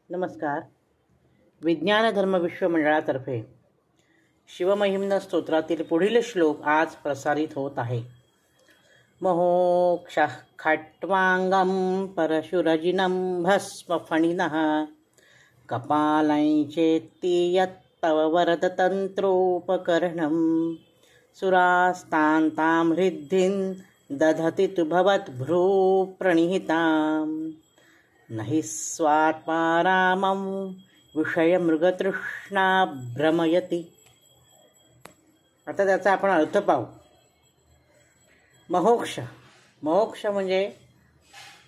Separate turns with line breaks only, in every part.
नमस्कार. विज्ञान धर्म विश्व मंडळातर्फे शिवमहिम्न स्तोत्रातील पुढील श्लोक आज प्रसारित होत आहे. मोक्षः खट्वांगं परशुरजिनं भस्मफणिनः कपालञ्चेत्ति यत्तव वरदतन्त्रोपकरणं सुरास्तान्तां हृद्धिं दधति तु भवद्भ्रूप्रणिहितां नहि स्वात्मारामं विषयमृगतृष्णा भ्रमयति. आता त्याचा आपण अर्थ पाहू. मोक्ष मोक्ष म्हणजे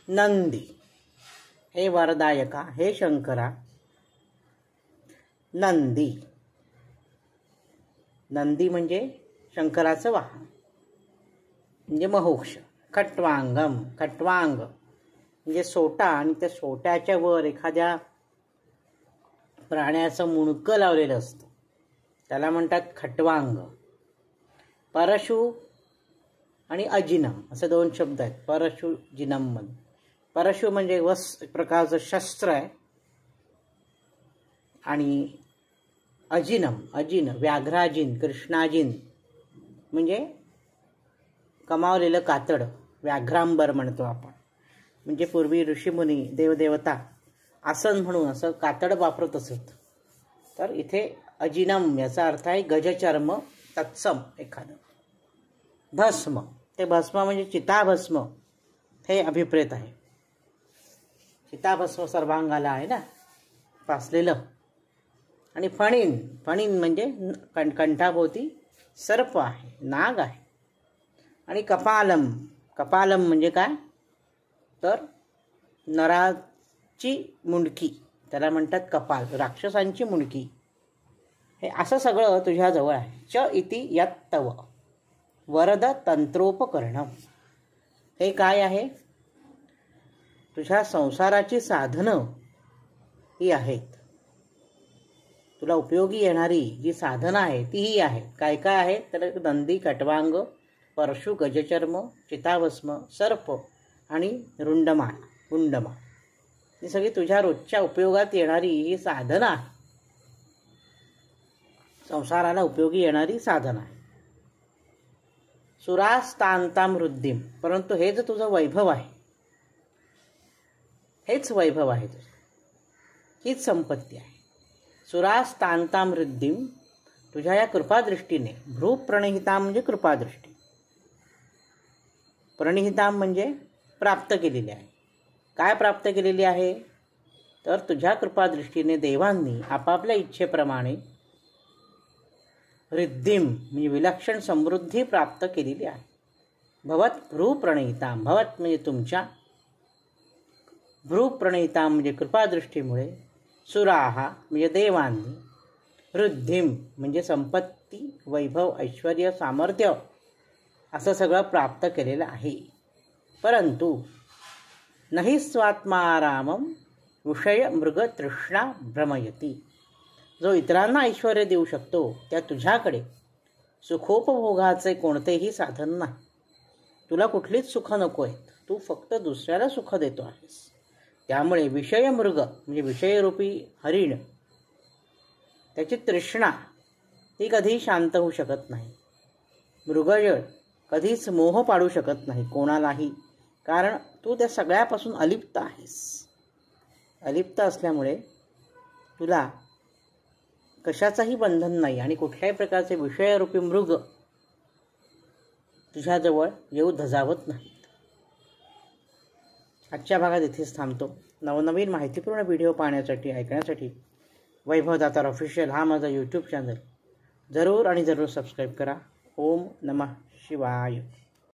नंदी, हे वरदायका, हे शंकरा. नंदी नंदी म्हणजे शंकराचं वाहन म्हणजे मोक्ष. खट्वांगम, खट्वांग म्हणजे सोटा, आणि त्या सोट्याच्या वर एखाद्या प्राण्याचं मुंडकं लावलेलं असतं, त्याला म्हणतात खट्वांग. परशु आणि अजिनम असे दोन शब्द आहेत परशु जिनम मध्ये. परशु म्हणजे एक प्रकारचं शस्त्र आहे, आणि अजिन व्याघ्राजिन, कृष्णाजिन म्हणजे कमावलेलं कातड, व्याघ्रांबर म्हणतो आपण. म्हणजे पूर्वी ऋषीमुनी, देवदेवता आसन म्हणून असं कातड वापरत असत. तर इथे अजिनम याचा अर्थ आहे गजचर्म तत्सम एखादं. भस्म, ते भस्म म्हणजे चिताभस्म हे अभिप्रेत आहे. चिताभस्म सर्वांगाला आहे ना पासलेलं. आणि फणीन, फणीन म्हणजे कंठाभोवती सर्प आहे, नाग आहे. आणि कपालम, कपालम म्हणजे काय तर नराची मुंडकी, त्याला म्हणतात कपाल, राक्षसांची मुंडकी. हे असं सगळं तुझ्याजवळ आहे. च इति यत्तव वरद तंत्रोपकरणम, हे काय आहे? तुझ्या संसाराची साधनं ही आहेत. तुला उपयोगी येणारी जी साधनं आहे तीही आहेत. काय काय आहेत तर नंदी, खट्वांग, परशु, गजचर्म, चिताभस्म, सर्प आणि रुंडमाळ, गुंडमाळ. ही सगळी तुझ्या रोजच्या उपयोगात येणारी ही साधनं आहे. संसाराला उपयोगी येणारी साधनं आहे. सुरास्तांतां वृद्धिम, परंतु हे जे तुझं वैभव आहे, हेच वैभव आहे तुझं, हीच संपत्ती आहे. सुरास्तांतां वृद्धिम, तुझ्या या कृपादृष्टीने. भ्रूप्रणिहितां म्हणजे कृपादृष्टी. प्रणिहितां म्हणजे प्राप्त केलेली आहे. काय प्राप्त केलेली आहे तर तुझ्या कृपादृष्टीने देवांनी आपापल्या इच्छेप्रमाणे रिद्धिम म्हणजे विलक्षण समृद्धी प्राप्त केलेली आहे. भवत भ्रूप्रणिहितां, भवत म्हणजे तुमच्या, भ्रूप्रणिहितां म्हणजे कृपादृष्टीमुळे, सुराहा म्हणजे देवांनी, रिद्धिम म्हणजे संपत्ती, वैभव, ऐश्वर्य, सामर्थ्य असं सगळं प्राप्त केलेलं आहे. परंतु नहि स्वात्मारामं विषय मृग तृष्णा भ्रमयति, जो इतरांना ऐश्वर्य देऊ शकतो त्या तुझ्याकडे सुखोपभोगाचे कोणतेही साधन नाही. तुला कुठलीच सुख नको आहेत, तू फक्त दुसऱ्याला सुख देतो आहेस. त्यामुळे विषय मृग म्हणजे विषयरूपी हरिण, त्याची तृष्णा ती कधीही शांत होऊ शकत नाही. मृगजळ कधीच मोह पाडू शकत नाही कोणालाही, कारण तू त्या सगळ्यापासून अलिप्त आहेस. अलिप्त असल्यामुळे तुला कशाचाही बंधन नाही, आणि कुठल्याही प्रकारचे विषयरूपी मृग तुझ्याजवळ येऊ धजावत नाहीत. आजच्या भागात इथेच थांबतो. नवनवीन माहितीपूर्ण व्हिडिओ पाहण्यासाठी, ऐकण्यासाठी वैभवदातार ऑफिशियल हा माझा यूट्यूब चॅनल जरूर आणि जरूर सबस्क्राईब करा. ओम नमः शिवाय.